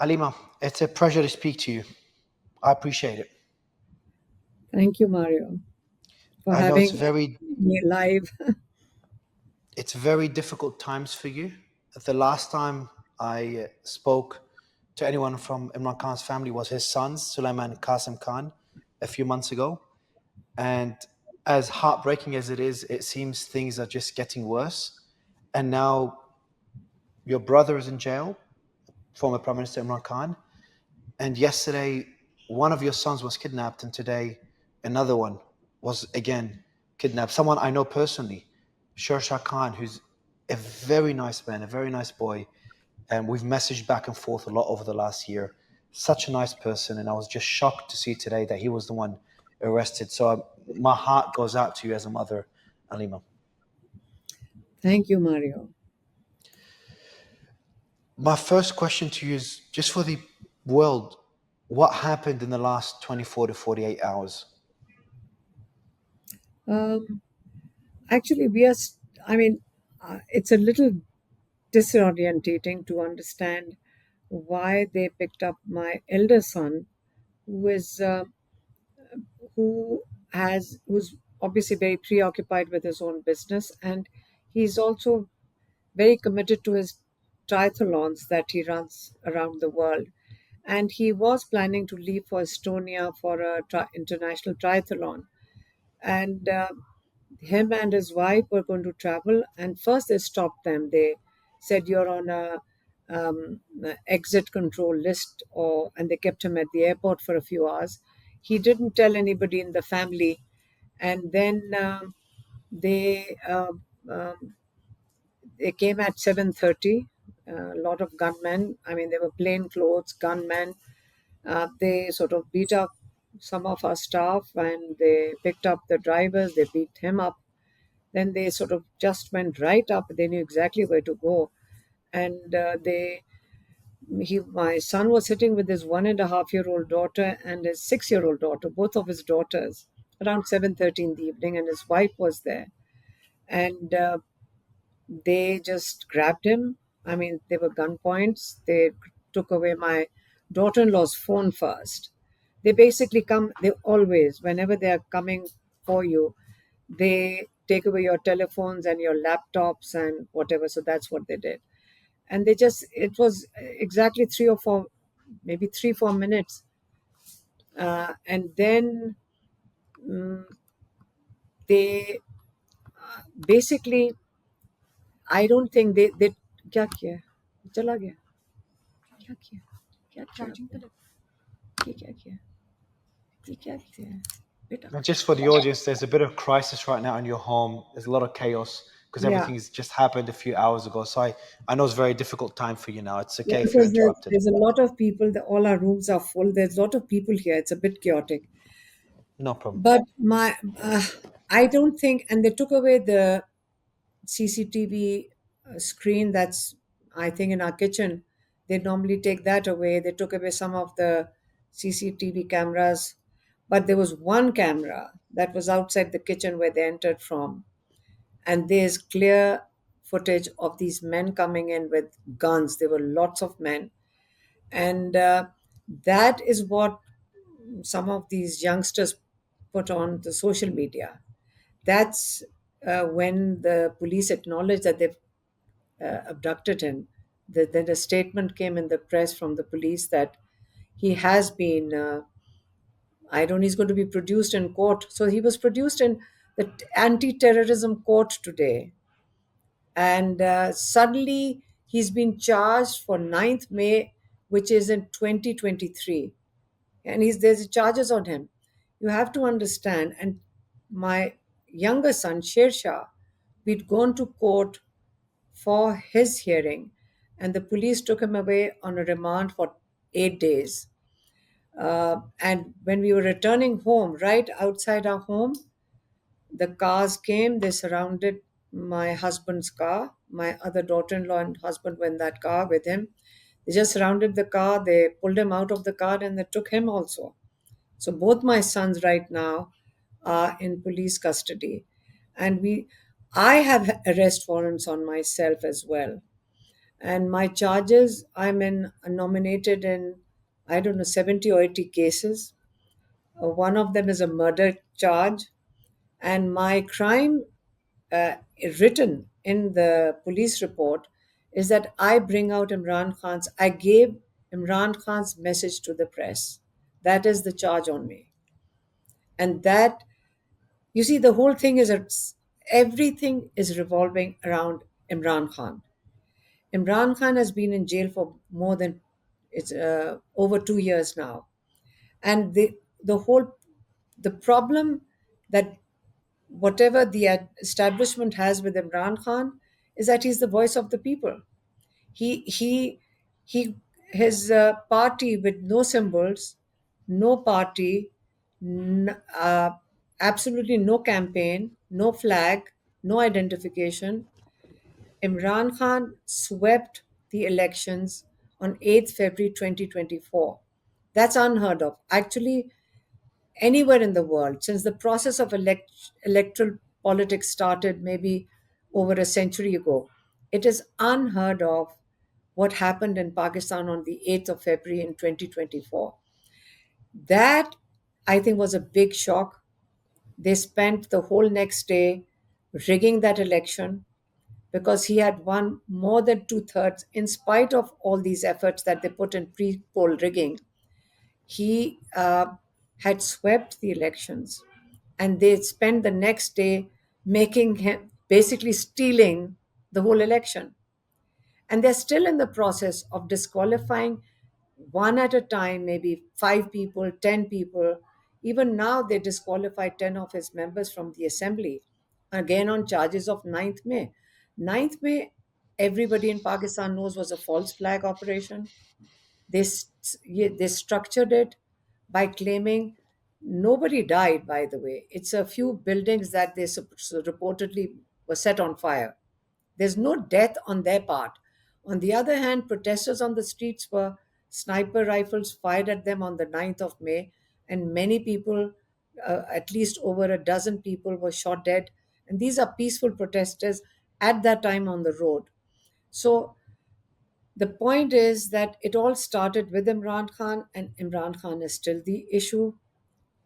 Aleema, it's a pleasure to speak to you. I appreciate it. Thank you, Mario, for I know it's having very me live. it's very difficult times for you. The last time I spoke to anyone from Imran Khan's family was his sons, Sulaiman Qasim Khan, a few months ago. And as heartbreaking as it is, it seems things are just getting worse. And now your brother is in jail, former Prime Minister Imran Khan. And yesterday, one of your sons was kidnapped, and today, another one was again kidnapped. Someone I know personally, Shershah Khan, who's a very nice man, a very nice boy. And we've messaged back and forth a lot over the last year. Such a nice person. And I was just shocked to see today that he was the one arrested. So my heart goes out to you as a mother, Aleema. Thank you, Mario. My first question to you is just for the world, what happened in the last 24 to 48 hours? Um, Actually, it's a little disorientating to understand why they picked up my elder son, who is who who's obviously very preoccupied with his own business, and he's also very committed to his triathlons that he runs around the world. And he was planning to leave for Estonia for a international triathlon. And him and his wife were going to travel. And first they stopped them. They said, "You're on a exit control list," and they kept him at the airport for a few hours. He didn't tell anybody in the family. And then they um, they came at 7:30. A lot of gunmen. I mean, they were plain clothes gunmen. They sort of beat up some of our staff, and they picked up the drivers. They beat him up. Then they sort of just went right up. They knew exactly where to go, and my son was sitting with his 1.5-year-old daughter and his 6-year-old daughter, both of his daughters, around 7:30 in the evening, and his wife was there, and they just grabbed him. I mean, they were gunpoints. They took away my daughter-in-law's phone first. They basically they always, whenever they are coming for you, they take away your telephones and your laptops and whatever. So that's what they did. And it was exactly 3 or 4, maybe 3-4 minutes. And then mm, they basically, I don't think they क्या किया चला गया क्या किया क्या किया ये क्या किया ये क्या किया बेटा And just for the audience, there's a bit of crisis right now in your home. There's a lot of chaos because yeah everything's just happened a few hours ago. So I know it's a very difficult time for you now. It's yeah okay if you're because interrupted. there's a lot of people all our rooms are full. There's a lot of people here. It's a bit chaotic, No problem. but my I don't think, and they took away the CCTV screen that's, I think, in our kitchen. They normally take that away. They took away some of the CCTV cameras, but there was one camera that was outside the kitchen where they entered from. And there's clear footage of these men coming in with guns. There were lots of men. And that is what some of these youngsters put on the social media. That's when the police acknowledged that they've abducted him. Then a statement came in the press from the police that he has been, I don't know, he's going to be produced in court. So he was produced in the anti-terrorism court today. And suddenly he's been charged for 9th May, which is in 2023. And there's charges on him. You have to understand. And my younger son, Shershah, we'd gone to court for his hearing, and the police took him away on a remand for 8 days. And when we were returning home, right outside our home, the cars came, they surrounded my husband's car. My other daughter in law and husband were in that car with him. They just surrounded the car, they pulled him out of the car, and they took him also. So both my sons right now are in police custody. And I have arrest warrants on myself as well. And my charges, I'm nominated in, I don't know, 70 or 80 cases. One of them is a murder charge. And my crime, uh, written in the police report, is that I gave Imran Khan's message to the press. That is the charge on me. And that, you see, the whole thing is everything is revolving around Imran Khan. Imran Khan has been in jail for more than, it's over 2 years now. And the whole, the problem that whatever the establishment has with Imran Khan is that he's the voice of the people. He he he his party with no symbols, no party, absolutely no campaign, no flag, no identification. Imran Khan swept the elections on 8th February 2024. That's unheard of. Actually, anywhere in the world, since the process of electoral politics started maybe over a century ago, it is unheard of what happened in Pakistan on the 8th of February in 2024. That, I think, was a big shock. They spent the whole next day rigging that election because he had won more than two-thirds, in spite of all these efforts that they put in pre-poll rigging. He had swept the elections, and they spent the next day making him basically stealing the whole election. And they're still in the process of disqualifying one at a time, maybe 5 people, 10 people. Even now, they disqualified 10 of his members from the assembly, again on charges of 9th May. 9th May, everybody in Pakistan knows, was a false flag operation. They structured it by claiming nobody died, by the way. It's a few buildings that they reportedly were set on fire. There's no death on their part. On the other hand, protesters on the streets were sniper rifles fired at them on the 9th of May, and many people, at least over a dozen people, were shot dead. And these are peaceful protesters at that time on the road. So the point is that it all started with Imran Khan, and Imran Khan is still the issue.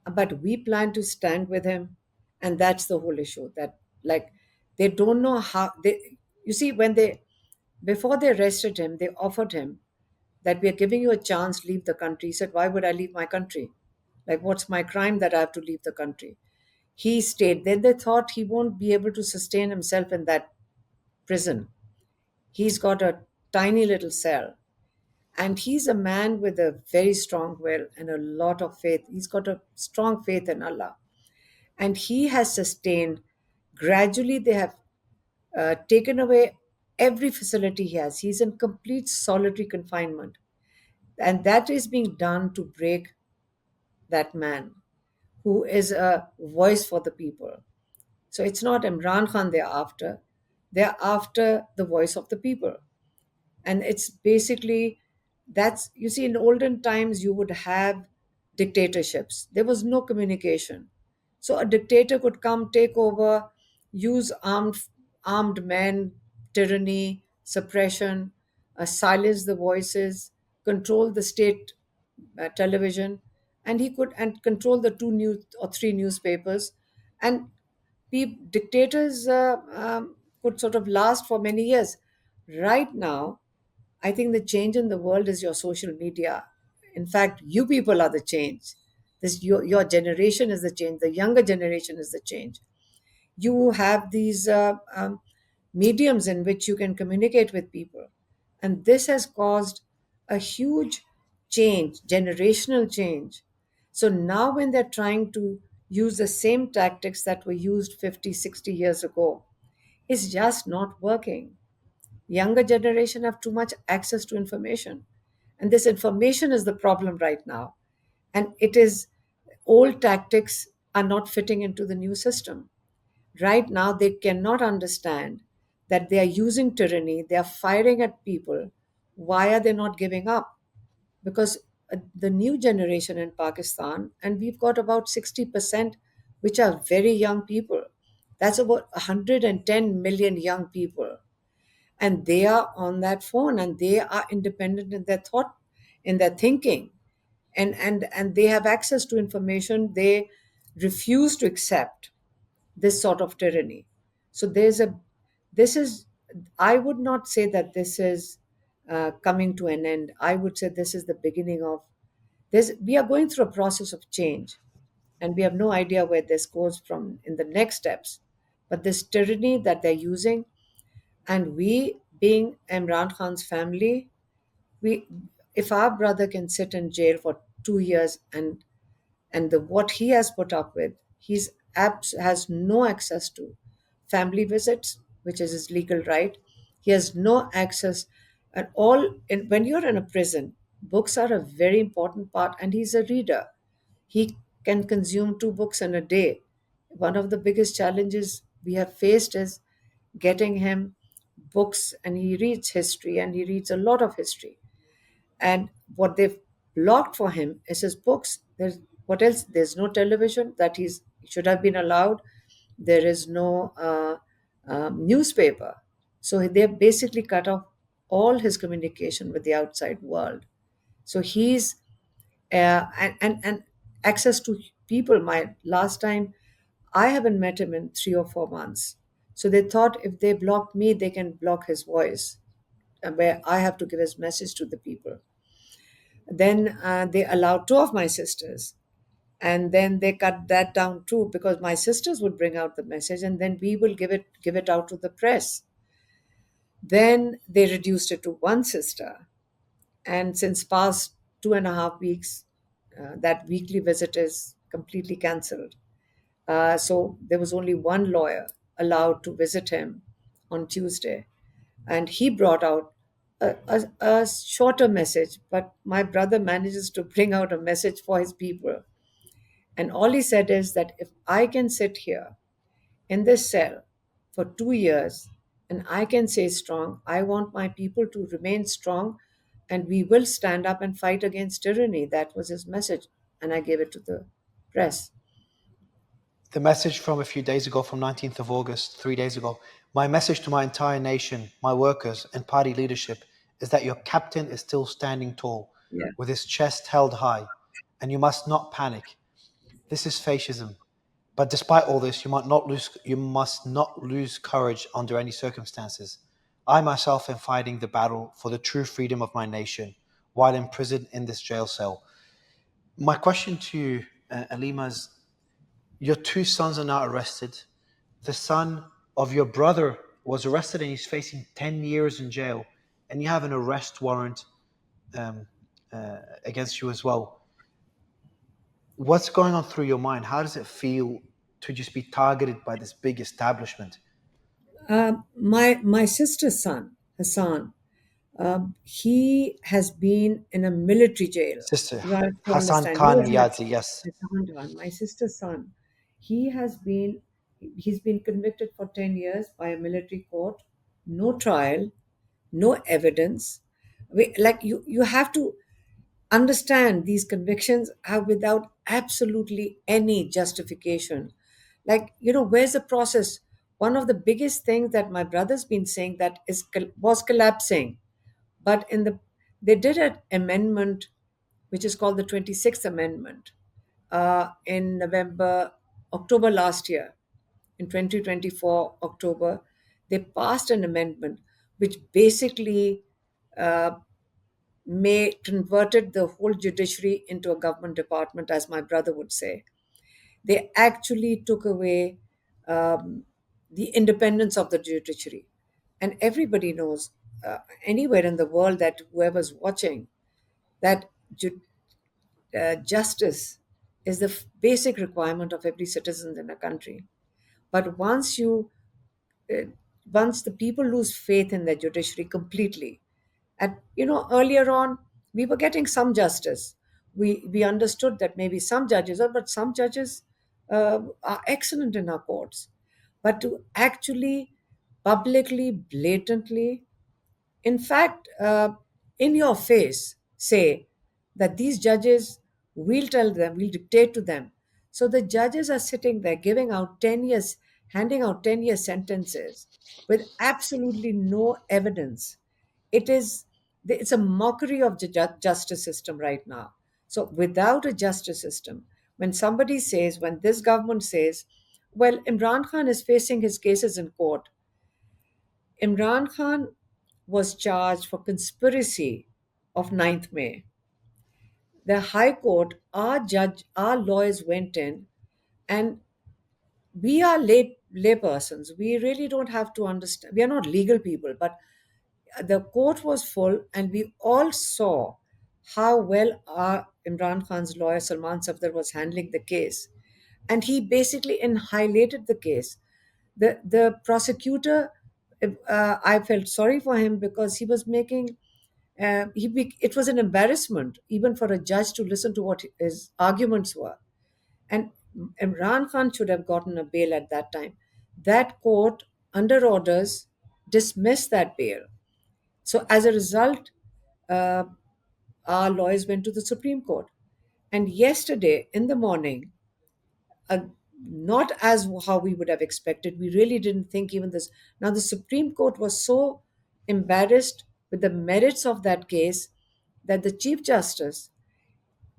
But we plan to stand with him, and that's the whole issue. That, like, they don't know how they. You see, when they before they arrested him, they offered him that we are giving you a chance, leave the country. He said, "Why would I leave my country? Like, what's my crime that I have to leave the country?" He stayed. Then they thought he won't be able to sustain himself in that prison. He's got a tiny little cell. And he's a man with a very strong will and a lot of faith. He's got a strong faith in Allah. And he has sustained. Gradually, they have taken away every facility he has. He's in complete solitary confinement. And that is being done to break that man who is a voice for the people. So it's not Imran Khan they're after the voice of the people. And it's basically, that's, you see, in olden times you would have dictatorships. There was no communication, so a dictator could come, take over, use armed men, tyranny, suppression, silence the voices, control the state television, and he could and control the two news or three newspapers. And dictators could sort of last for many years. Right now, I think the change in the world is your social media. In fact, you people are the change. Your generation is the change. The younger generation is the change. You have these mediums in which you can communicate with people. And this has caused a huge change, generational change. So now, when they're trying to use the same tactics that were used 50, 60 years ago, it's just not working. Younger generation have too much access to information, and this information is the problem right now. And it is, old tactics are not fitting into the new system. Right now, they cannot understand that they are using tyranny, they are firing at people. Why are they not giving up? Because the new generation in Pakistan, and we've got about 60%, which are very young people. That's about 110 million young people. and they are on that phone, and they are independent in their thought, in their thinking, and they have access to information. They refuse to accept this sort of tyranny. So this is, I would not say that this is coming to an end. I would say this is the beginning of this. We are going through a process of change, and we have no idea where this goes from in the next steps. But this tyranny that they're using, and we, being Imran Khan's family, we, if our brother can sit in jail for 2 years, and what he has put up with, he's has no access to family visits, which is his legal right. He has no access at all. When you're in a prison, books are a very important part, and he's a reader. He can consume 2 books in a day. One of the biggest challenges we have faced is getting him books, and he reads history, and he reads a lot of history. And what they've blocked for him is his books. There's what else? There's no television that he should have been allowed. There is no newspaper. So they've basically cut off all his communication with the outside world. So he's and access to people. My last time, I haven't met him in 3 or 4 months. So they thought if they block me, they can block his voice, where I have to give his message to the people. Then they allowed 2 of my sisters, and then they cut that down too, because my sisters would bring out the message, and then we will give it out to the press. Then they reduced it to one sister, and since past 2.5 weeks, that weekly visit is completely cancelled. So there was only one lawyer allowed to visit him on Tuesday, and he brought out a shorter message, but my brother manages to bring out a message for his people. And all he said is that if I can sit here in this cell for 2 years and I can say strong, I want my people to remain strong, and we will stand up and fight against tyranny. That was his message. And I gave it to the press. The message from a few days ago, from 19th of August, 3 days ago. My message to my entire nation, my workers, and party leadership is that your captain is still standing tall, Yeah. with his chest held high, and you must not panic. This is fascism. But despite all this, you must not lose courage under any circumstances. I myself am fighting the battle for the true freedom of my nation while imprisoned in this jail cell. My question to you, Aleema, is your 2 sons are now arrested. The son of your brother was arrested and he's facing 10 years in jail, and you have an arrest warrant um, against you as well. What's going on through your mind? How does it feel to just be targeted by this big establishment? My sister's son, Hassan, he has been in a military jail. Sister You have to Hassan understand. Khan Niyazi, yes. Hassan Khan, my sister's son, he has been he's been convicted for 10 years by a military court. No trial, no evidence. Like you have to understand, these convictions are without absolutely any justification. Like, where's the process? One of the biggest things that my brother's been saying that was collapsing, but they did an amendment which is called the 26th amendment, in October last year. In 2024 October, they passed an amendment which basically uh, may converted the whole judiciary into a government department, as my brother would say. They actually took away the independence of the judiciary. And everybody knows, anywhere in the world, that whoever's watching, that justice is the basic requirement of every citizen in a country. But uh, once the people lose faith in the judiciary completely, and earlier on, we were getting some justice. We understood that maybe some judges are, but some judges are excellent in our courts. But to actually publicly, blatantly, in fact, in your face, say that these judges, we'll tell them, we'll dictate to them. So the judges are sitting there giving out 10 years. handing out 10-year sentences with absolutely no evidence. It's a mockery of the justice system right now. So without a justice system, when this government says, well, Imran Khan is facing his cases in court. Imran Khan was charged for conspiracy of 9th May. The High Court, our lawyers went in, and we are lay persons. We really don't have to understand. We are not legal people, but the court was full, and we all saw how well our Imran Khan's lawyer Salman Safdar was handling the case, and he basically annihilated the case. The prosecutor, I felt sorry for him because he was making. It was an embarrassment even for a judge to listen to what his arguments were. And Imran Khan should have gotten a bail at that time. That court, under orders, dismissed that bail. So as a result, uh, our lawyers went to the Supreme Court. And yesterday in the morning, uh, not as how we would have expected, we really didn't think even this. Now, the Supreme Court was so embarrassed with the merits of that case that the Chief Justice,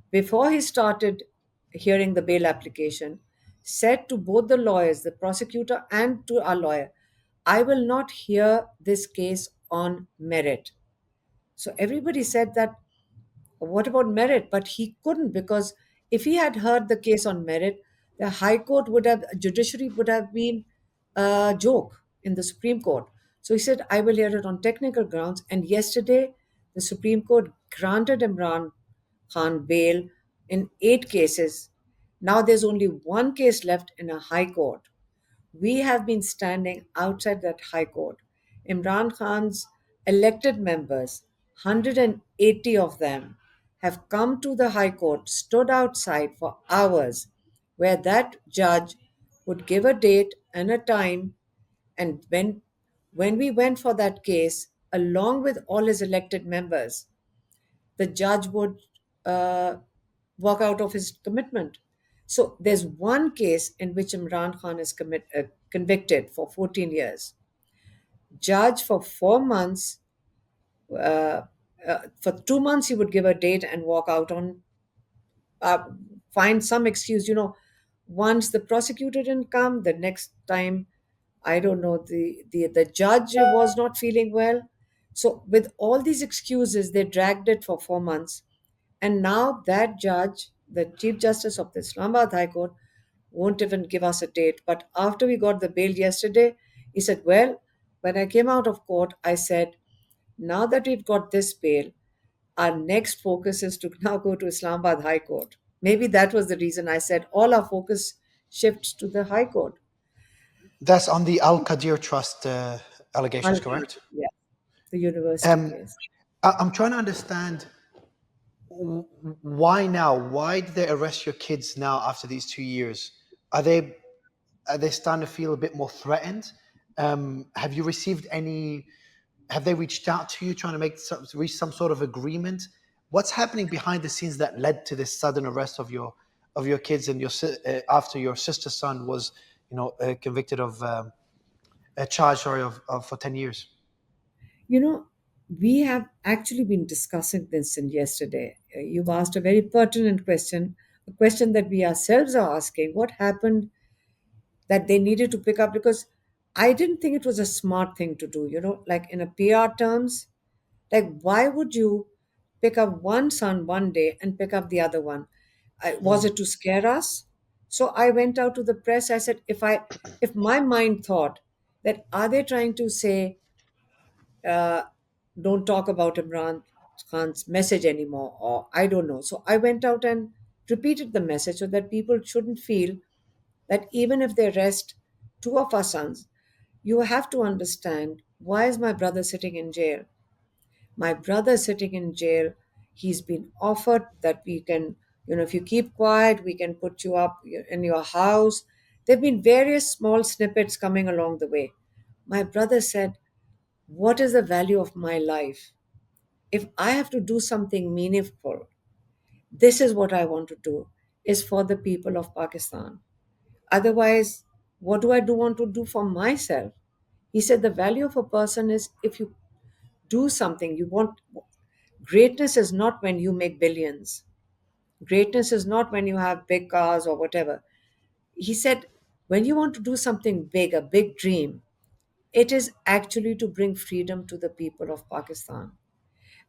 before he started hearing the bail application, said to both the lawyers, the prosecutor and to our lawyer, I will not hear this case on merit. So everybody said that, what about merit? But he couldn't, because if he had heard the case on merit, the High Court judiciary would have been a joke in the Supreme Court. So he said, I will hear it on technical grounds. And yesterday, the Supreme Court granted Imran Khan bail in 8 cases. Now there's only one case left in a High Court. We have been standing outside that High Court. Imran Khan's elected members, 180 of them, have come to the High Court, stood outside for hours, where that judge would give a date and a time. And when we went for that case, along with all his elected members, the judge would uh, walk out of his commitment. So there's one case in which Imran Khan is convicted for 14 years. Judge for 4 months, uh, for 2 months, he would give a date and walk out on, uh, find some excuse. Once the prosecutor didn't come, the next time, I don't know, the judge was not feeling well. So with all these excuses, they dragged it for 4 months. And now that judge, the Chief Justice of the Islamabad High Court, won't even give us a date. But after we got the bail yesterday, he said, well, when I came out of court, I said, now that we've got this bail, our next focus is to now go to Islamabad High Court. Maybe that was the reason I said all our focus shifts to the High Court. That's on the Al Qadir Trust allegations, correct? Yeah, the university Um, case. I'm trying to understand why now? Why did they arrest your kids now after these 2 years? Are they are they starting to feel a bit more threatened? Have you received any? Have they reached out to you trying to reach some sort of agreement? What's happening behind the scenes that led to this sudden arrest of your kids and after your sister's son was convicted of a charge, sorry, of for 10 years? You know, we have actually been discussing this since yesterday. You've asked a very pertinent question, a question that we ourselves are asking. What happened that they needed to pick up? Because I didn't think it was a smart thing to do, like in a PR terms. Like, why would you pick up one son one day and pick up the other one? Was it to scare us? So I went out to the press. I said, if my mind thought that are they trying to say, uh, don't talk about Imran Khan's message anymore, or I don't know. So I went out and repeated the message so that people shouldn't feel that even if they arrest two of our sons, you have to understand, why is my brother sitting in jail? My brother is sitting in jail. He's been offered that we can, if you keep quiet, we can put you up in your house. There have been various small snippets coming along the way. My brother said, what is the value of my life? If I have to do something meaningful, this is what I want to do, is for the people of Pakistan. Otherwise, What do I do want to do for myself? He said the value of a person is if you do something you want. Greatness is not when you make billions. Greatness is not when you have big cars or whatever. He said, when you want to do something big, a big dream, it is actually to bring freedom to the people of Pakistan.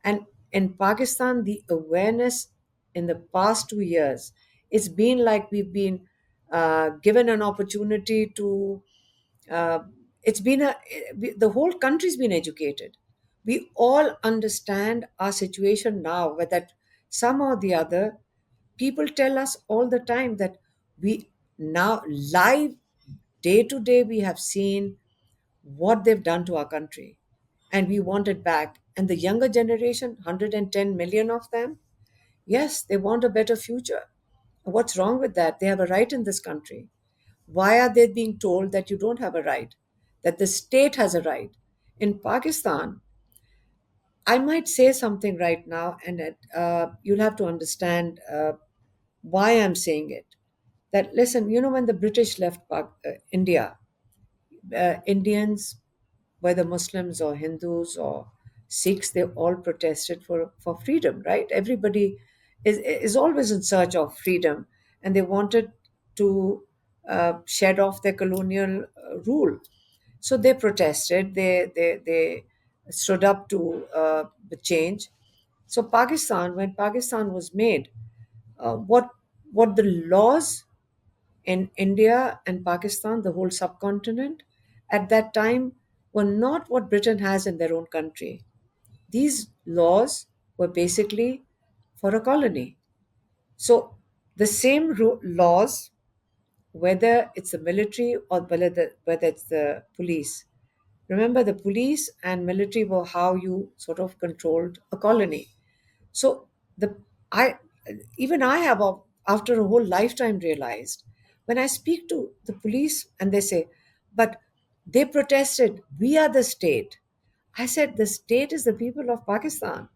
And in Pakistan, the awareness in the past 2 years, it's been like we've been given an opportunity to. Uh, it's been the whole country's been educated. We all understand our situation now, whether some or the other. People tell us all the time that we now live day to day we have seen what they've done to our country and we want it back. And the younger generation, 110 million of them, yes, they want a better future. What's wrong with that? They have a right in this country. Why are they being told that you don't have a right, that the state has a right? In Pakistan, I might say something right now, and you'll have to understand why I'm saying it. That listen, when the British left India, Indians, whether Muslims or Hindus or Sikhs, they all protested for freedom, right? Everybody is always in search of freedom, and they wanted to shed off their colonial rule. So they protested. They stood up to the change. So Pakistan, when Pakistan was made, what the laws in India and Pakistan, the whole subcontinent, at that time were not what Britain has in their own country. These laws were basically for a colony. So the same laws, whether it's the military or whether it's the police. Remember, the police and military were how you sort of controlled a colony. So the I even I have after a whole lifetime realized when I speak to the police and they say, but they protested, we are the state. I said, the state is the people of Pakistan.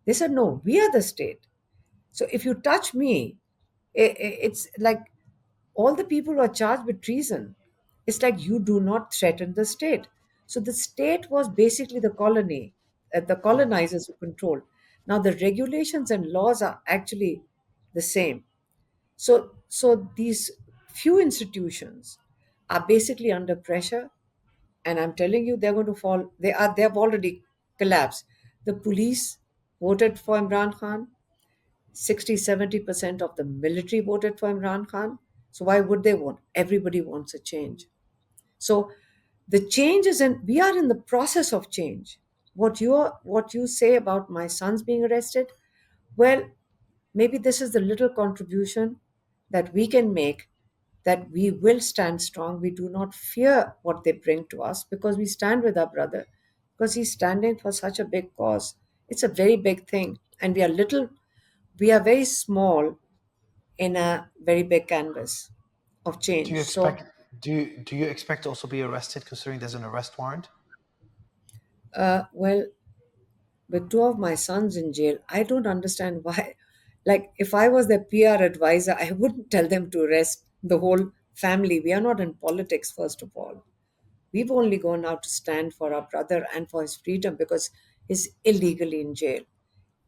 They said, no, we are the state. So if you touch me, it's like all the people who are charged with treason. It's like you do not threaten the state. So the state was basically the colony, the colonizers who controlled. Now the regulations and laws are actually the same. So these few institutions are basically under pressure, and I'm telling you, they're going to fall. They have already collapsed. The police voted for Imran Khan. 60-70% of the military voted for Imran Khan. So why would they want? Everybody wants a change. So the change is in we are in the process of change. What you say about my sons being arrested, well, maybe this is the little contribution that we can make, that we will stand strong. We do not fear what they bring to us because we stand with our brother, because he's standing for such a big cause. It's a very big thing. And we are very small in a very big canvas of Do you change. So, expect do you expect to also be arrested considering there's an arrest warrant? well, with two of my sons in jail, I don't understand why. Like, if I was their PR advisor, I wouldn't tell them to arrest the whole family. We are not in politics, first of all. We've only gone out to stand for our brother and for his freedom because he's illegally in jail.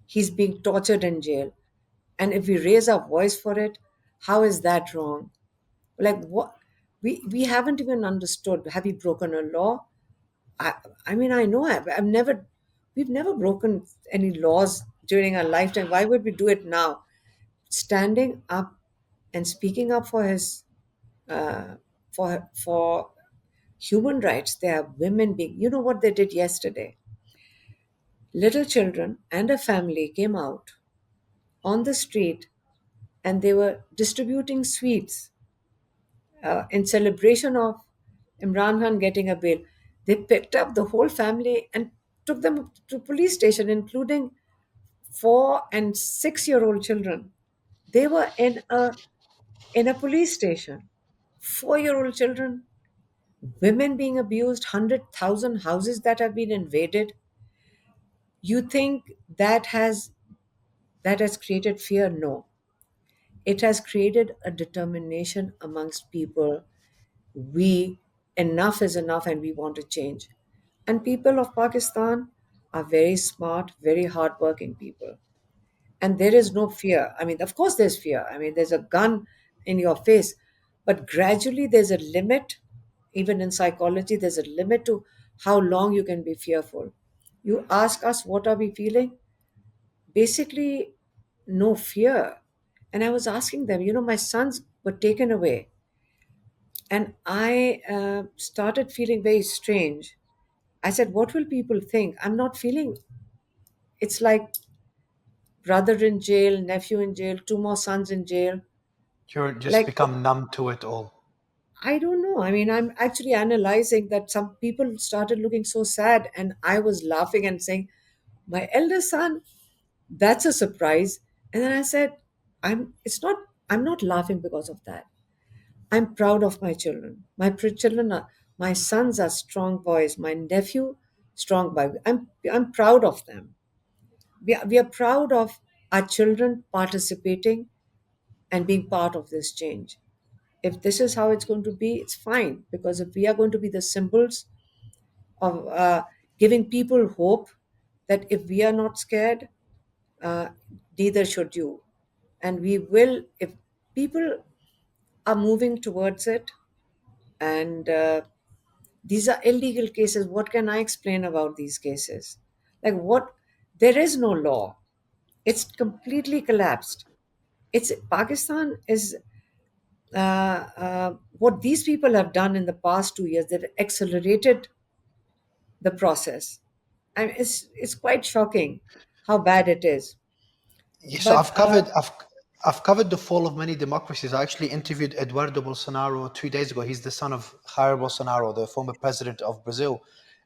He's being tortured in jail. And if we raise our voice for it, how is that wrong? Like, what? We haven't even understood. Have we broken a law? I, I mean, I know we've never broken any laws during our lifetime. Why would we do it now? Standing up and speaking up for his, for human rights. There are women being, you know what they did yesterday? Little children and a family came out on the street and they were distributing sweets in celebration of Imran Khan getting a bail. They picked up the whole family and took them to police station, including 4 and 6-year-old children. They were in a police station. 4-year-old children, women being abused, 100,000 houses that have been invaded. You think that has created fear? No, it has created a determination amongst people we enough is enough and we want to change. And people of Pakistan are very smart, very hardworking people. And there is no fear. I mean, of course, there's fear. I mean, there's a gun in your face, but gradually there's a limit. Even in psychology, there's a limit to how long you can be fearful. You ask us, what are we feeling? Basically, no fear. And I was asking them, my sons were taken away. And I started feeling very strange. I said, what will people think? I'm not feeling, it's like brother in jail, nephew in jail, two more sons in jail. You're just Like, become numb to it all. I don't know. I mean, I'm actually analyzing that some people started looking so sad, and I was laughing and saying, my eldest son, that's a surprise. And then I said, I'm not laughing because of that. I'm proud of my children. Children are, my sons are strong boys. My nephew, strong boy. I'm proud of them. We are proud of our children participating and being part of this change. If this is how it's going to be, it's fine. Because if we are going to be the symbols of giving people hope that if we are not scared, uh, neither should you. And we will, if people are moving towards it, and these are illegal cases. What can I explain about these cases? Like, what? There is no law. It's completely collapsed. It's Pakistan is what these people have done in the past 2 years. They've accelerated the process. And it's quite shocking how bad it is. Yeah, so But I've covered the fall of many democracies. I actually interviewed Eduardo Bolsonaro 2 days ago. He's the son of Jair Bolsonaro, the former president of Brazil,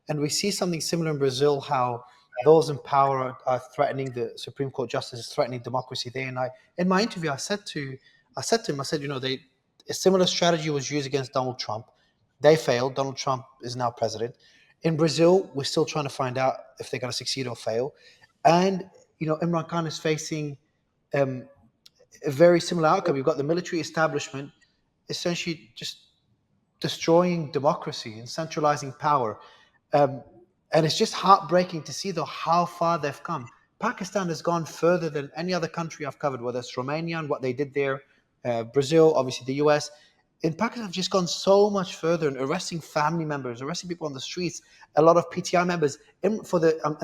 and we see something similar in Brazil. How those in power are threatening the Supreme Court justices, threatening democracy there. And in my interview, I said to him, I said, a similar strategy was used against Donald Trump. They failed. Donald Trump is now president. In Brazil, we're still trying to find out if they're going to succeed or fail. And Imran Khan is facing um, a very similar outcome. You've got the military establishment essentially just destroying democracy and centralizing power. Um, and it's just heartbreaking to see, though, how far they've come. Pakistan has gone further than any other country I've covered, whether it's Romania and what they did there, Brazil, obviously the US. In Pakistan, have just gone so much further in arresting family members, arresting people on the streets. A lot of PTI members. And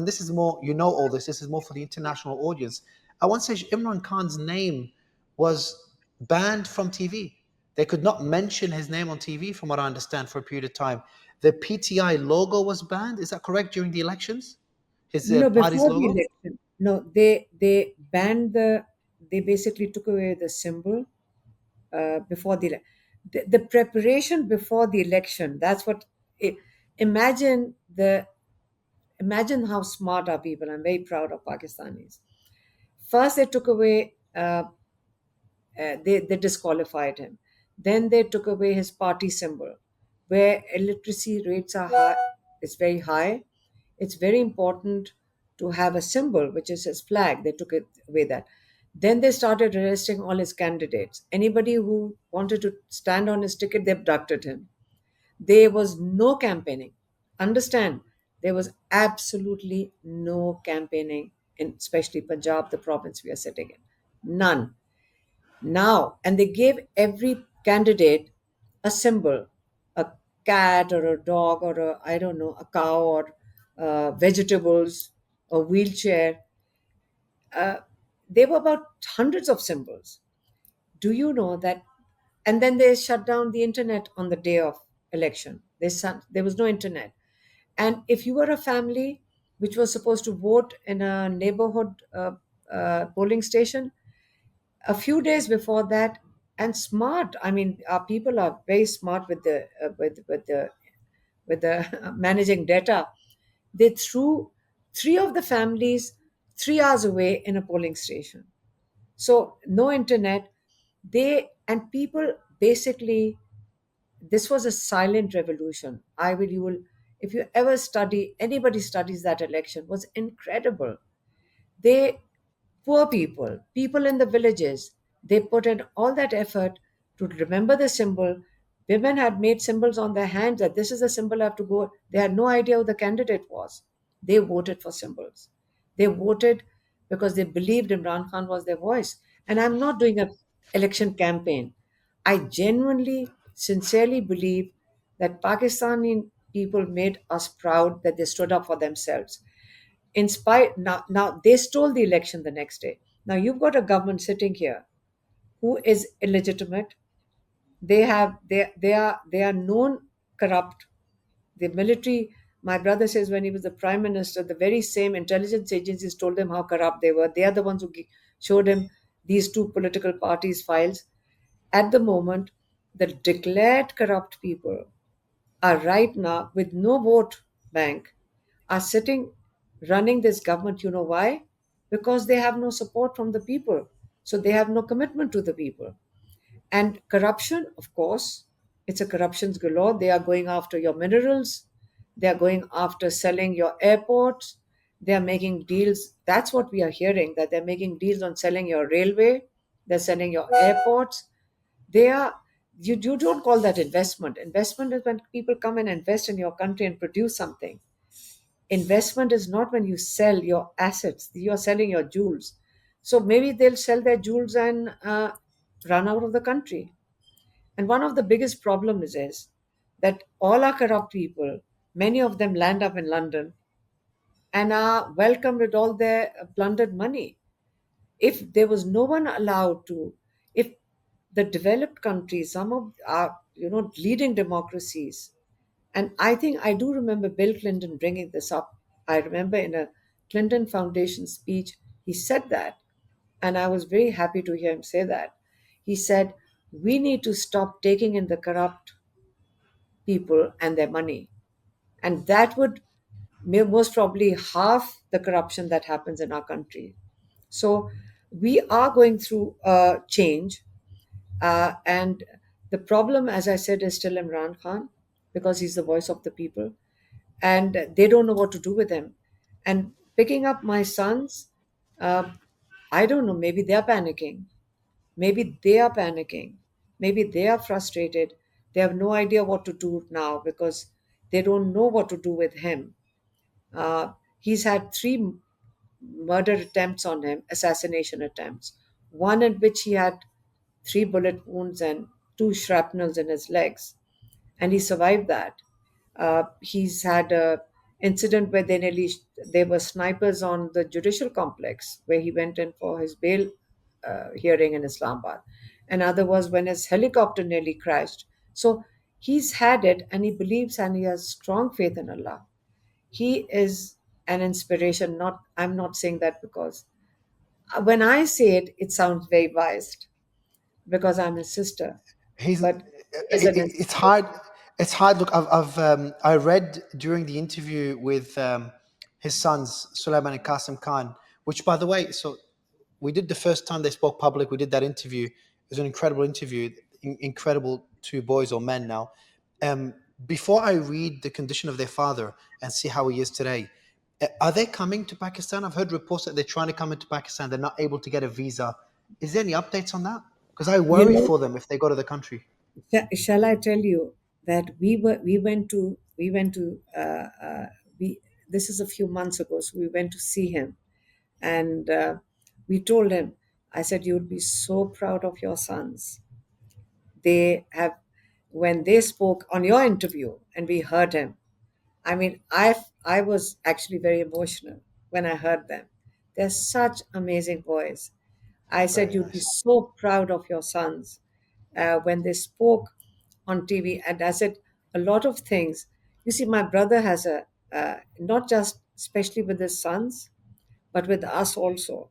this is more, all this. This is more for the international audience. At one stage, Imran Khan's name was banned from TV. They could not mention his name on TV, from what I understand, for a period of time. The PTI logo was banned. Is that correct during the elections? His no, party's before the logo? election, no, they banned they basically took away the symbol before the preparation before the election. That's what. I- imagine the Imagine how smart our people. I'm very proud of Pakistanis. First, they took away. They disqualified him. Then they took away his party symbol, where illiteracy rates are high. It's very high. It's very important to have a symbol, which is his flag. They took it away that. Then they started arresting all his candidates. Anybody who wanted to stand on his ticket, they abducted him. There was no campaigning. Understand? There was absolutely no campaigning in especially Punjab, the province we are sitting in. None. Now, and they gave every candidate a symbol, a cat or a dog or I don't know, a cow or vegetables, a wheelchair. Uh, there were about hundreds of symbols. Do you know that? And then they shut down the internet on the day of election. There was no internet. And if you were a family which was supposed to vote in a neighborhood polling station, a few days before that, and smart, I mean, our people are very smart with the with the managing data. They threw three of the families 3 hours away in a polling station. So no internet. They and people basically, this was a silent revolution. I will You will, if you ever study, anybody studies that election, was incredible. They, poor people in the villages, they put in all that effort to remember the symbol, Women had made symbols on their hands that this is the symbol I have to go. They had no idea who the candidate was. They voted for symbols. They voted because they believed Imran Khan was their voice. And I'm not doing an election campaign. I genuinely, sincerely believe that Pakistani people made us proud that they stood up for themselves. In spite now they stole the election the next day. Now you've got a government sitting here who is illegitimate. They are known corrupt. The military, my brother says, when he was the prime minister, the very same intelligence agencies told him how corrupt they were. They are the ones who showed him these two political parties' files. At the moment, the declared corrupt people are right now with no vote bank are sitting running this government. You know why? Because they have no support from the people. So they have no commitment to the people. And corruption, of course, it's a corruptions galore. They are going after your minerals. They are going after selling your airports. They are making deals. That's what we are hearing, that they're making deals on selling your railway. They're selling your airports. They are, you don't call that investment. Investment is when people come and invest in your country and produce something. Investment is not when you sell your assets. You're selling your jewels. So maybe they'll sell their jewels and run out of the country. And one of the biggest problems is that all our corrupt people, many of them land up in London and are welcomed with all their plundered money. If there was no one allowed to, if the developed countries, some of our leading democracies, and I think I do remember Bill Clinton bringing this up. I remember in a Clinton Foundation speech, he said that, and I was very happy to hear him say that. He said, we need to stop taking in the corrupt people and their money. And that would most probably half the corruption that happens in our country. So we are going through a change. And the problem, as I said, is still Imran Khan because he's the voice of the people. And they don't know what to do with him. And picking up my sons, uh, I don't know, maybe they're panicking. Maybe they are panicking. Maybe they are frustrated. They have no idea what to do now because they don't know what to do with him. He's had three murder attempts on him, assassination attempts. One in which he had three bullet wounds and two shrapnels in his legs, and he survived that. He's had a incident where there were snipers on the judicial complex where he went in for his bail hearing in Islamabad. Another was when his helicopter nearly crashed. So he's had it, and he believes and he has strong faith in Allah. He is an inspiration. Not I'm not saying that because when I say it, it sounds very biased because I'm his sister, He's but he is an it's inspiration. hard. It's hard. Look, I read during the interview with his sons Sulaiman and Qasim Khan, which, by the way, so we did the first time they spoke public. We did that interview. It was an incredible interview. Incredible two boys or men now. Um, Before I read the condition of their father and see how he is today, are they coming to Pakistan? I've heard reports that they're trying to come into Pakistan. They're not able to get a visa. Is there any updates on that? Because I You worry know, for them if they go to the country. shall I tell you that we went to we this is a few months ago, so we went to see him, and we told him, I said, you would be so proud of your sons. They have, when they spoke on your interview and we heard him, I mean, I was actually very emotional when I heard them. They're such amazing boys. I said, Very you'd be nice. so proud of your sons when they spoke on TV. And I said, a lot of things. You see, my brother has not just especially with his sons, but with us also.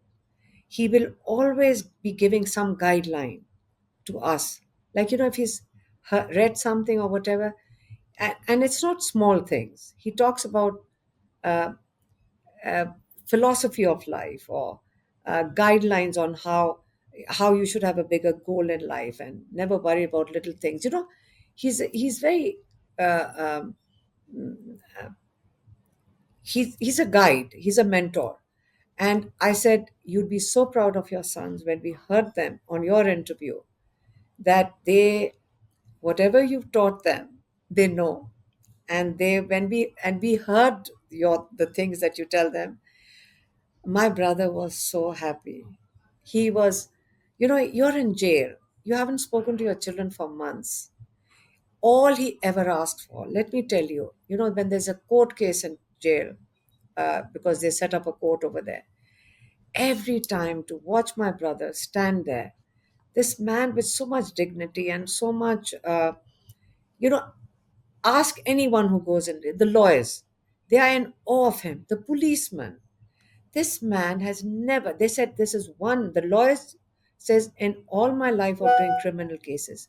He will always be giving some guideline to us. Like, if he's read something or whatever, and it's not small things. He talks about uh, uh, philosophy of life or guidelines on how you should have a bigger goal in life and never worry about little things. He's very uh, um, he's a guide. He's a mentor. And I said, you'd be so proud of your sons when we heard them on your interview that they whatever you've taught them, they know. And they when we heard the things that you tell them, my brother was so happy. He was, you're in jail. You haven't spoken to your children for months. All he ever asked for, let me tell you, when there's a court case in jail, because they set up a court over there, every time to watch my brother stand there, this man with so much dignity and so much, you know, ask anyone who goes in there, the lawyers, they are in awe of him, the policeman. This man has never, they said this is one, the lawyers says, in all my life of doing criminal cases,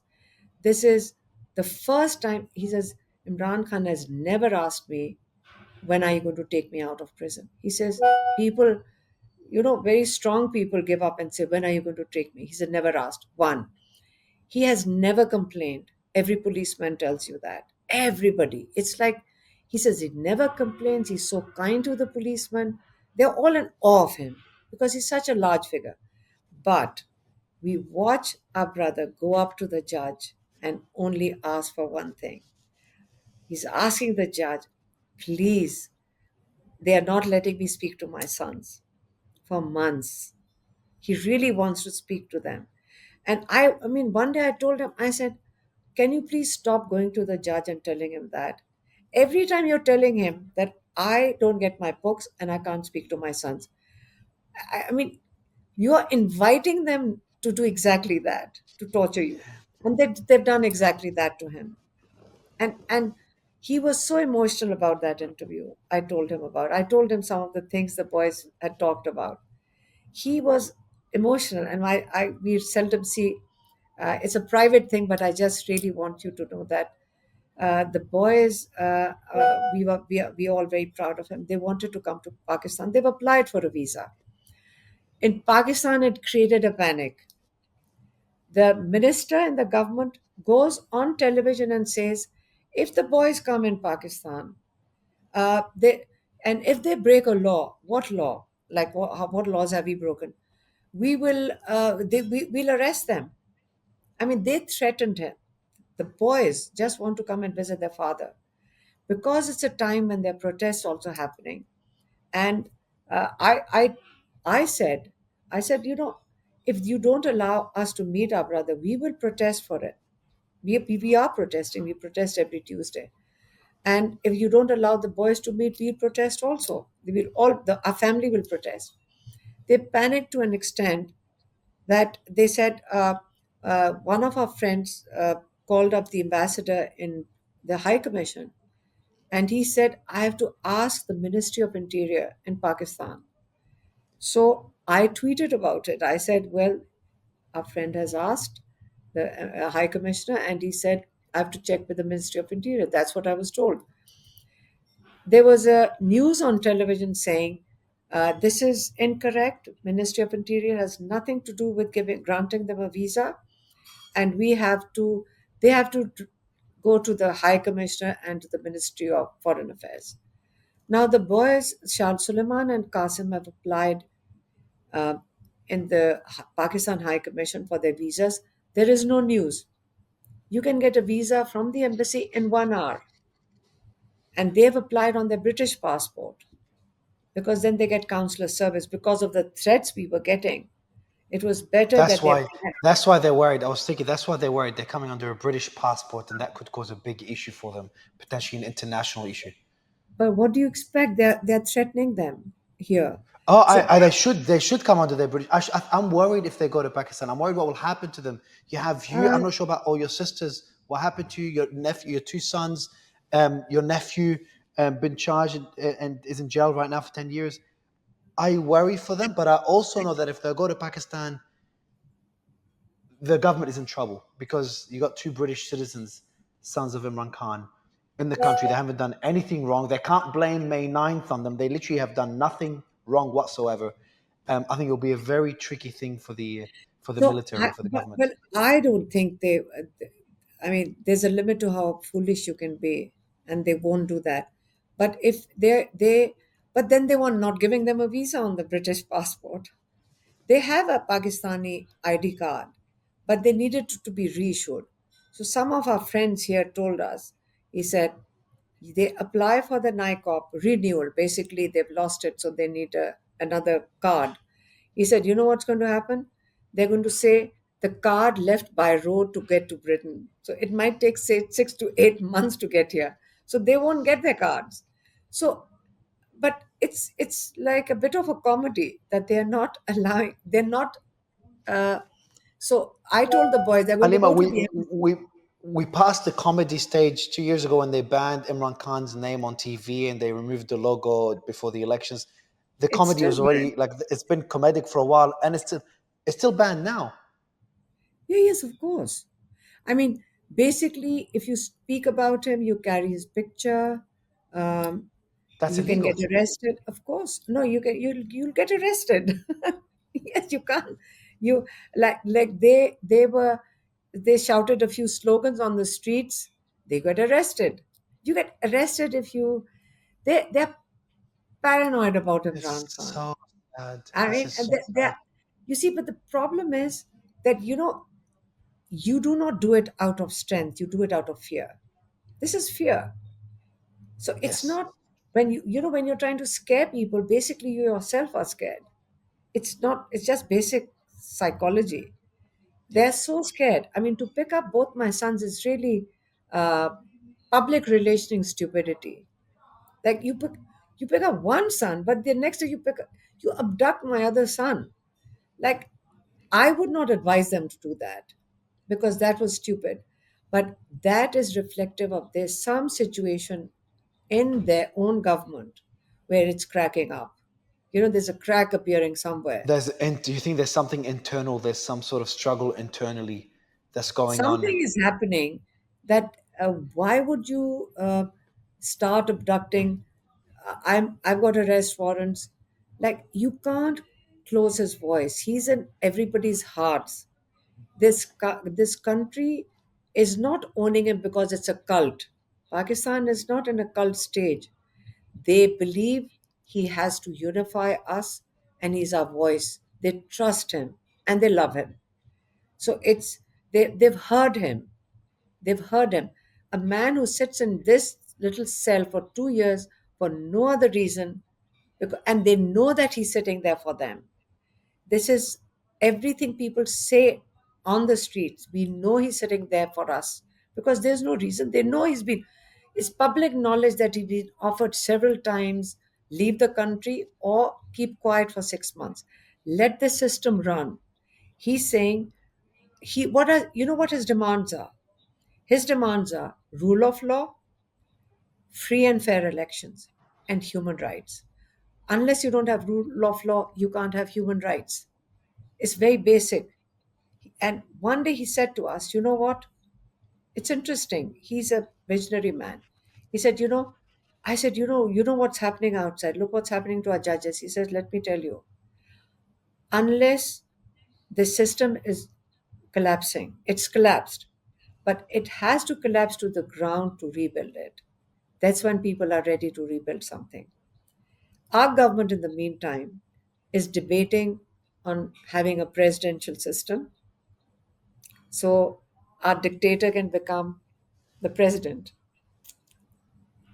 this is the first time, he says, Imran Khan has never asked me, when are you going to take me out of prison? He says, people, very strong people give up and say, when are you going to take me? He said, never asked. One, he has never complained. Every policeman tells you that. Everybody. It's like, he says he never complains. He's so kind to the policeman. They're all in awe of him because he's such a large figure. But we watch our brother go up to the judge and only ask for one thing. He's asking the judge, please, they are not letting me speak to my sons for months. He really wants to speak to them. And I mean, one day I told him, I said, can you please stop going to the judge and telling him that? Every time you're telling him that I don't get my books and I can't speak to my sons. I mean, you are inviting them to do exactly that, to torture you. And they've done exactly that to him. And he was so emotional about that interview. I told him some of the things the boys had talked about. He was emotional, and we seldom see. It's a private thing, but I just really want you to know that the boys, we are all very proud of him. They wanted to come to Pakistan. They've applied for a visa. In Pakistan, it created a panic. The minister in the government goes on television and says, if the boys come in Pakistan, they and if they break a law, what law? Like what laws have we broken? We'll arrest them. I mean, they threatened him. The boys just want to come and visit their father because it's a time when there are protests also happening. And I said, if you don't allow us to meet our brother, we will protest for it. We are protesting. We protest every Tuesday. And if you don't allow the boys to meet, we'll protest also. Our family will protest. They panicked to an extent that they said, one of our friends called up the ambassador in the High Commission, and he said, I have to ask the Ministry of Interior in Pakistan. So I tweeted about it. I said, well, our friend has asked the High Commissioner, and he said, I have to check with the Ministry of Interior. That's what I was told. There was a news on television saying, this is incorrect. Ministry of Interior has nothing to do with granting them a visa, and they have to go to the High Commissioner and to the Ministry of Foreign Affairs. Now the boys, Shah Suleiman and Qasim, have applied uh, in the Pakistan High Commission for their visas. There is no news. You can get a visa from the embassy in 1 hour, and they've applied on their British passport because then they get consular service. Because of the threats we were getting, it was better That's that they why. applied. That's why they're worried. I was thinking that's why they're worried. They're coming under a British passport, and that could cause a big issue for them, potentially an international issue. But what do you expect? They're threatening them here. Oh, So they should come under their British. I'm worried if they go to Pakistan. I'm worried what will happen to them. I'm uh, not sure about all your sisters. What happened to you? Your nephew, your two sons, your nephew, been charged and is in jail right now for 10 years. I worry for them, but I also know that if they go to Pakistan, the government is in trouble because you got two British citizens, sons of Imran Khan, in the country. They haven't done anything wrong. They can't blame May 9th on them. They literally have done nothing wrong whatsoever. I think it'll be a very tricky thing for the so, military, for the but government. well, I don't think they. I mean, there's a limit to how foolish you can be, and they won't do that. But if but then they were not giving them a visa on the British passport. They have a Pakistani ID card, but they needed to be reissued. So some of our friends here told us, he said, they apply for the NICOP renewal. Basically, they've lost it, so they need another card. He said, you know what's going to happen? They're going to say the card left by road to get to Britain. So it might take, say, 6 to 8 months to get here. So they won't get their cards. So, but it's like a bit of a comedy that they are not allowing. They're not. Uh, so I told the boys they're going to Alima, go to the embassy. we passed the comedy stage 2 years ago when they banned Imran Khan's name on TV and they removed the logo before the elections. The It's comedy still was already banned. like it's been comedic for a while, and it's still banned now. Yeah, yes, of course. I mean, basically, if you speak about him, you carry his picture. Um, That's you can get illegal. arrested. Of course, no, you'll get arrested. Yes, you can't. You like they shouted a few slogans on the streets. They got arrested. You get arrested if you they're paranoid about It's Imran Khan. so sad. I This mean, is and so sad. you see, but the problem is that you do not do it out of strength. You do it out of fear. This is fear. So it's Yes, not when when you're trying to scare people, basically you yourself are scared. It's not, it's just basic psychology. yeah. They're so scared. I mean, to pick up both my sons is really uh, public relationing stupidity. Like you pick up one son, but the next day you abduct my other son. Like, I would not advise them to do that because that was stupid. But that is reflective of there's some situation in their own government where it's cracking up. There's a crack appearing somewhere. And do you think there's something internal? There's some sort of struggle internally that's going on. Something is happening that why would you start abducting? I've got arrest warrants. Like, you can't close his voice. He's in everybody's hearts. This country is not owning him because it's a cult. Pakistan is not in a cult stage. They believe he has to unify us and he's our voice. They trust him and they love him. So they've heard him. They've heard him. A man who sits in this little cell for 2 years for no other reason, and they know that he's sitting there for them. This is everything people say on the streets. We know he's sitting there for us because there's no reason. They know it's public knowledge that he's been offered several times leave the country or keep quiet for 6 months. Let the system run. He's saying what his demands are. His demands are rule of law, free and fair elections, and human rights. Unless you don't have rule of law, you can't have human rights. It's very basic. And one day he said to us, you know what? It's interesting. He's a visionary man. He said, I said, you know what's happening outside. Look what's happening to our judges. He says, let me tell you, unless the system is collapsing, it's collapsed, but it has to collapse to the ground to rebuild it. That's when people are ready to rebuild something. Our government, in the meantime, is debating on having a presidential system. So our dictator can become the president.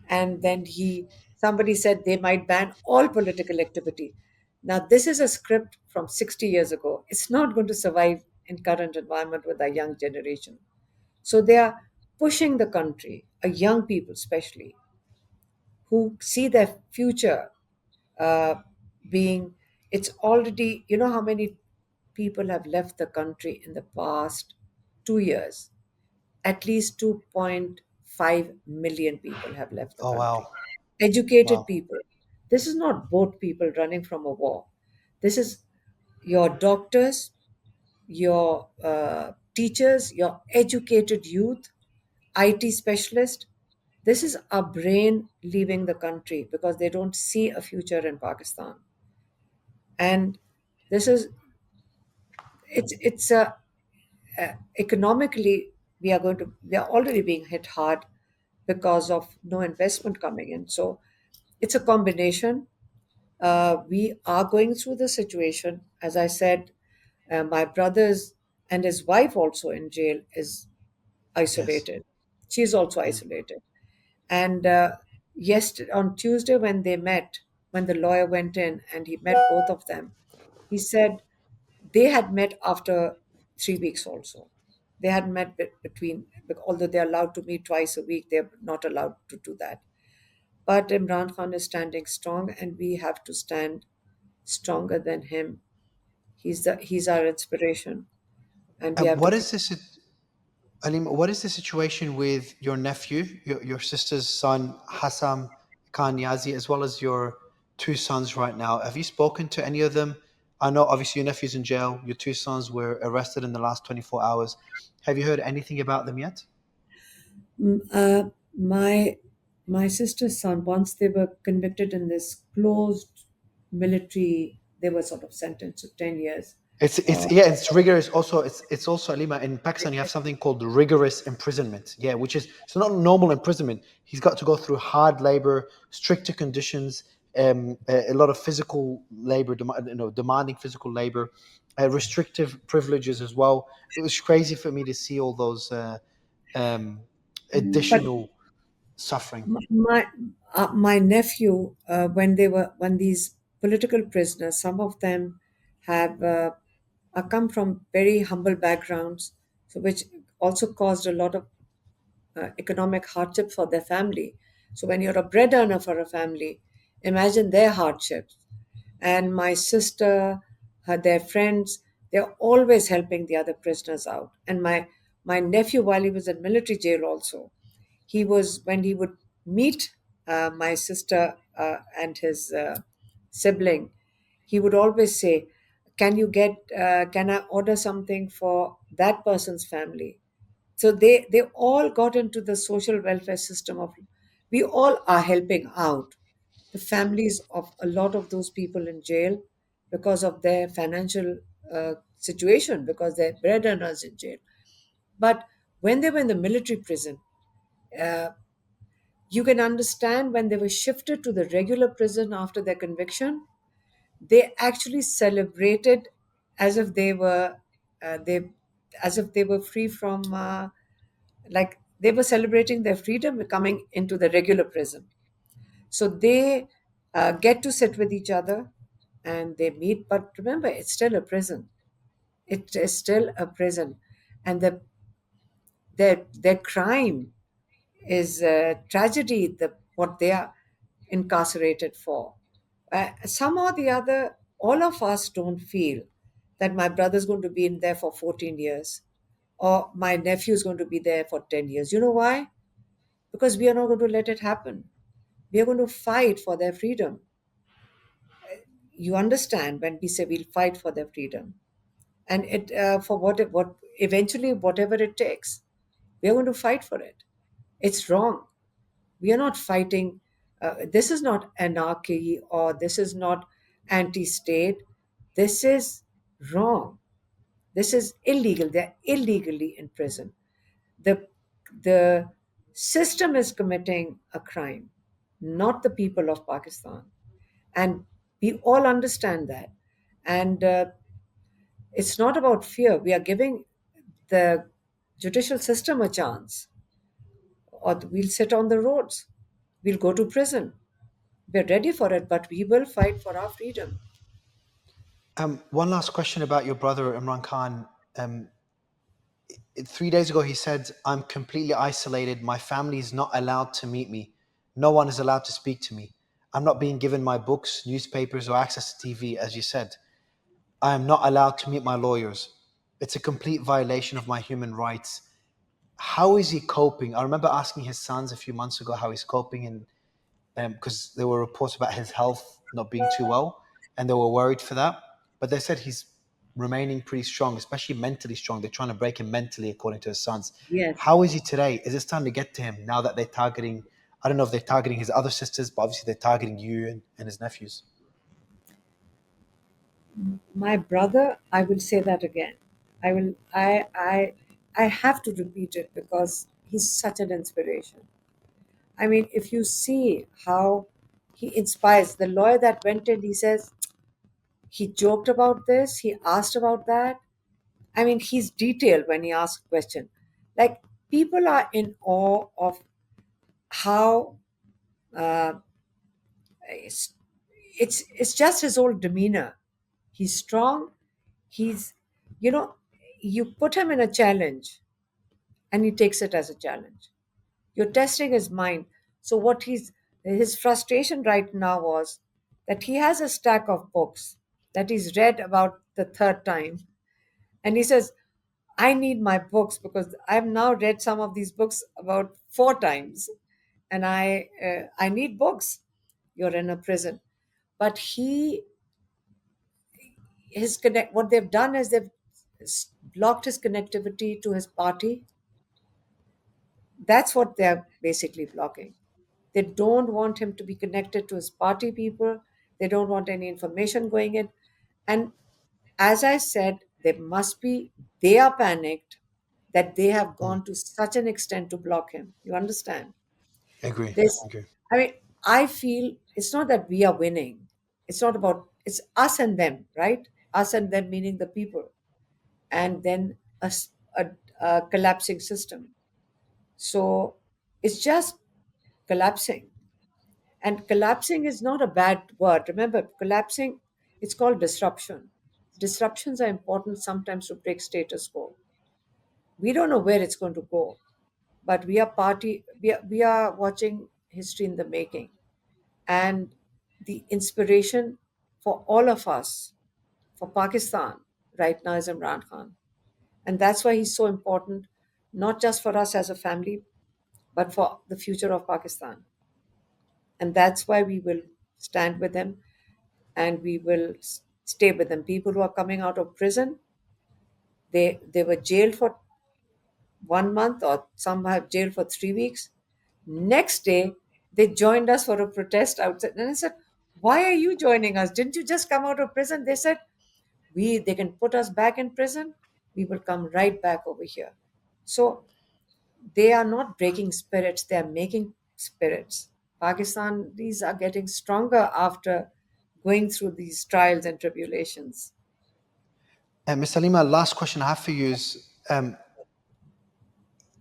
And then somebody said they might ban all political activity. Now, this is a script from 60 years ago. It's not going to survive in current environment with our young generation. So they are pushing the country, young people especially, who see their future uh, being, it's already, how many people have left the country in the past 2 years? At least 2.5 million people have left the Oh wow, country. Educated wow. people. This is not boat people running from a war. This is your doctors, your teachers, your educated youth, IT specialists. This is a brain leaving the country because they don't see a future in Pakistan. And this is it's a economically we are already being hit hard because of no investment coming in. So it's a combination. We are going through the situation. As I said, my brother's and his wife also in jail is Yes. isolated. She's also Mm. isolated. And on Tuesday, when they met, when the lawyer went in and he met both of them, he said they had met after 3 weeks also. They had met between, although they're allowed to meet twice a week, they're not allowed to do that. But Imran Khan is standing strong, and we have to stand stronger than him. He's our inspiration, and we have to What keep. is this? Alim, what is the situation with your nephew, your sister's son, Hassan Khan Yazi, as well as your two sons right now? Have you spoken to any of them? I know obviously your nephew's in jail. Your two sons were arrested in the last 24 hours. Have you heard anything about them yet? Mm, my sister's son, once they were convicted in this closed military, they were sort of sentenced to 10 years. It's Or yeah, it's rigorous. Also, it's also Alima in Pakistan. You have something called rigorous imprisonment. Yeah, which is it's not normal imprisonment. He's got to go through hard labor, stricter conditions, a lot of physical labor, demanding physical labor, restrictive privileges as well. It was crazy for me to see all those um, but additional suffering. my nephew, when these political prisoners, some of them have come from very humble backgrounds, so which also caused a lot of economic hardship for their family. So when you're a bread earner for a family, imagine their hardships. And my sister, their friends, they're always helping the other prisoners out. And my nephew, while he was in military jail, also, he was when he would meet my sister and his sibling, he would always say, can I order something for that person's family? So they all got into the social welfare system of, we all are helping out the families of a lot of those people in jail because of their financial situation, because they're bread earners in jail. But when they were in the military prison, uh, you can understand when they were shifted to the regular prison after their conviction, they actually celebrated as if they were they as if they were free from like they were celebrating their freedom coming into the regular prison. So they get to sit with each other and they meet. But remember, it's still a prison. It is still a prison, and their crime is a tragedy. What they are incarcerated for. Some or the other, all of us don't feel that my brother's going to be in there for 14 years or my nephew's going to be there for 10 years. You know why? Because we are not going to let it happen. We are going to fight for their freedom. You understand when we say we'll fight for their freedom, and it for what eventually whatever it takes, we are going to fight for it. It's wrong. We are not fighting. This is not anarchy or this is not anti-state. This is wrong. This is illegal. They're illegally in prison. The the system is committing a crime, not the people of Pakistan, and we all understand that. And it's not about fear. We are giving the judicial system a chance, or we'll sit on the roads, we'll go to prison. We're ready for it, but we will fight for our freedom. One last question about your brother Imran Khan. 3 days ago, he said, "I'm completely isolated. My family is not allowed to meet me. No one is allowed to speak to me. I'm not being given my books, newspapers, or access to TV, as you said. I am not allowed to meet my lawyers. It's a complete violation of my human rights." How is he coping? I remember asking his sons a few months ago how he's coping, and because there were reports about his health not being too well, and they were worried for that. But they said he's remaining pretty strong, especially mentally strong. They're trying to break him mentally, according to his sons. Yes. How is he today? Is it time to get to him now that they're targeting? I don't know if they're targeting his other sisters, but obviously they're targeting you and his nephews. My brother, I will say that again. I have to repeat it because he's such an inspiration. I mean, if you see how he inspires the lawyer that went in, he says he joked about this, he asked about that. I mean, he's detailed when he asks a question. Like people are in awe of how uh, it's, it's just his whole demeanor. He's strong. He's, you know, you put him in a challenge and he takes it as a challenge. You're testing his mind. So what his frustration right now was that he has a stack of books that he's read about the third time, and he says, I need my books because I've now read some of these books about four times, and I need books. You're in a prison. But his connect, what they've done is they've blocked his connectivity to his party. That's what they're basically blocking. They don't want him to be connected to his party people. They don't want any information going in. And as I said, they are panicked that they have Mm. gone to such an extent to block him. You understand? Agree. This, Agree. I mean, I feel it's not that we are winning. It's us and them, right? Us and them meaning the people. And then a collapsing system. So it's just collapsing. And collapsing is not a bad word. Remember, collapsing, it's called disruption. Disruptions are important sometimes to break status quo. We don't know where it's going to go, but we are watching history in the making. And the inspiration for all of us, for Pakistan, right now is Imran Khan. And that's why he's so important, not just for us as a family, but for the future of Pakistan. And that's why we will stand with him and we will stay with them. People who are coming out of prison, they were jailed for 1 month, or some have jailed for 3 weeks. Next day, they joined us for a protest outside. And I said, why are you joining us? Didn't you just come out of prison? They said, they can put us back in prison. We will come right back over here. So they are not breaking spirits, they are making spirits. Pakistan, these are getting stronger after going through these trials and tribulations. Ms. Aleema, last question I have for you is,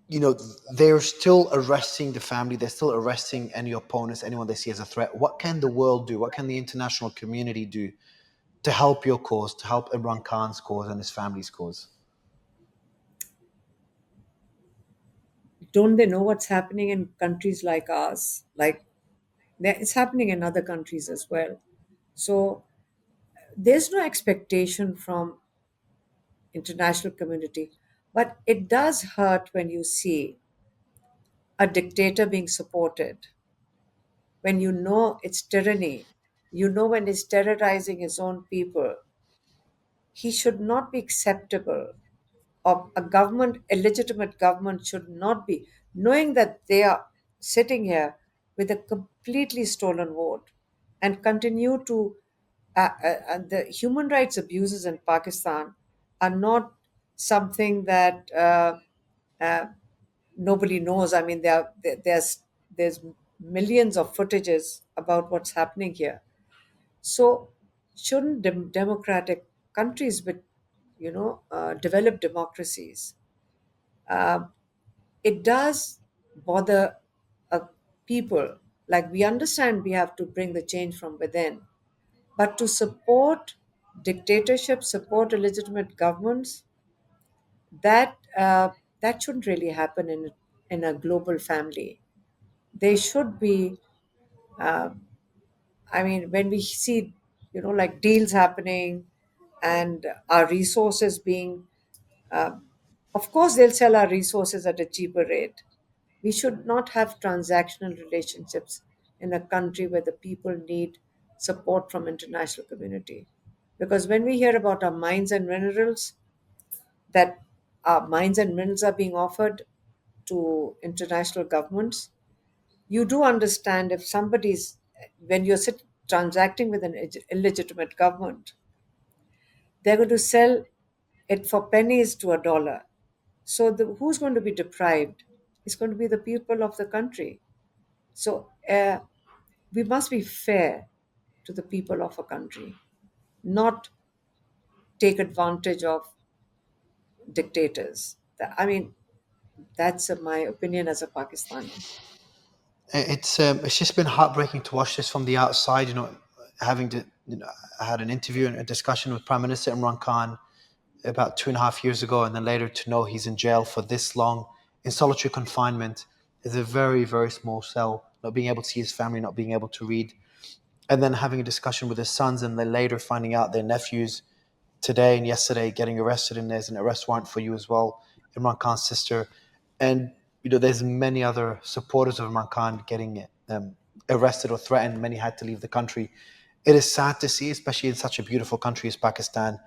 they're still arresting the family, they're still arresting any opponents, anyone they see as a threat. What can the world do? What can the international community do to help your cause, to help Imran Khan's cause and his family's cause? Don't they know what's happening in countries like ours? Like, it's happening in other countries as well. So there's no expectation from international community, but it does hurt when you see a dictator being supported, when you know it's tyranny, you know when he's terrorizing his own people. He should not be acceptable, or a government, a legitimate government should not be, knowing that they are sitting here with a completely stolen vote and continue to, the human rights abuses in Pakistan are not something that uh, nobody knows. I mean, there's millions of footages about what's happening here. So, shouldn't democratic countries with, developed democracies, uh, it does bother uh, people. Like, we understand we have to bring the change from within, but to support dictatorship, support illegitimate governments, that shouldn't really happen in a global family. They should be. Uh, I mean, when we see, like deals happening and our resources being, uh, of course, they'll sell our resources at a cheaper rate. We should not have transactional relationships in a country where the people need support from international community. Because when we hear about our mines and minerals, that our mines and minerals are being offered to international governments, you do understand if somebody's, when you're transacting with an illegitimate government, they're going to sell it for pennies to a dollar. So who's going to be deprived? It's going to be the people of the country. So we must be fair to the people of a country, not take advantage of dictators. I mean, That's my opinion as a Pakistani. It's just been heartbreaking to watch this from the outside. Having to, I had an interview and a discussion with Prime Minister Imran Khan about 2.5 years ago, and then later to know he's in jail for this long in solitary confinement is a very, very small cell. Not being able to see his family, not being able to read, and then having a discussion with his sons, and then later finding out their nephews today and yesterday getting arrested, and there's an arrest warrant for you as well, Imran Khan's sister, and there's many other supporters of Imran Khan getting arrested or threatened. Many had to leave the country. It is sad to see, especially in such a beautiful country as Pakistan.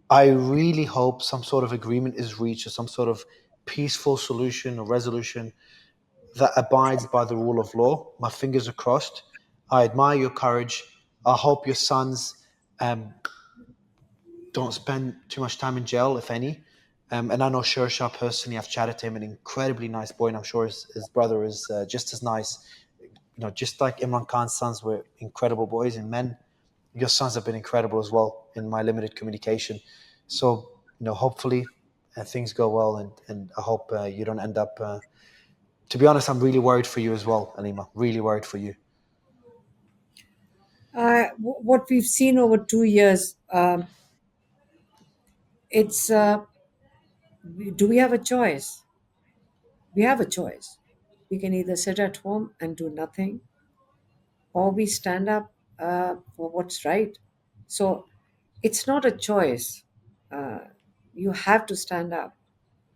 I really hope some sort of agreement is reached or some sort of peaceful solution or resolution that abides by the rule of law. My fingers are crossed. I admire your courage. I hope your sons um, don't spend too much time in jail, if any. And I know Shershah personally. I've chatted to him, an incredibly nice boy, and I'm sure his brother is just as nice. Just like Imran Khan's sons were incredible boys and men, your sons have been incredible as well in my limited communication. So, hopefully things go well, and I hope you don't end up. To be honest, I'm really worried for you as well, Aleema. Really worried for you. What we've seen over 2 years, it's do we have a choice? We have a choice. We can either sit at home and do nothing, or we stand up for what's right. So it's not a choice. Uh, you have to stand up.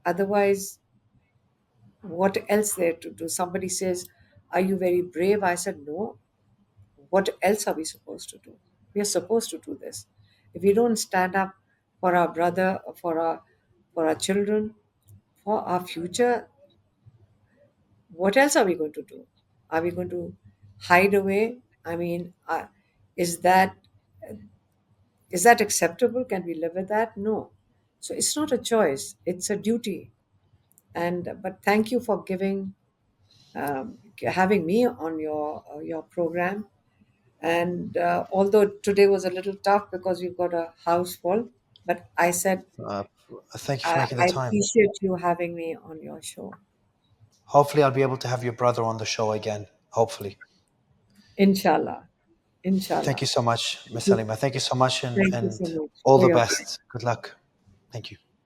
Otherwise, what else there to do? Somebody says, "Are you very brave?" I said, "No. What else are we supposed to do? We are supposed to do this. If we don't stand up for our brother, for our children, for our future, what else are we going to do? Are we going to hide away? I mean, is that is that acceptable? Can we live with that? No. So it's not a choice; it's a duty. And but thank you for having me on your program. And although today was a little tough because we've got a house full, but I said Uh, Thank you for making the I time. appreciate you having me on your show. Hopefully, I'll be able to have your brother on the show again. Hopefully. Inshallah. Thank you Inshallah. so much, Miss Alima. Thank you so much, and, Thank you and so much all for the your time. best. Good luck. Thank you.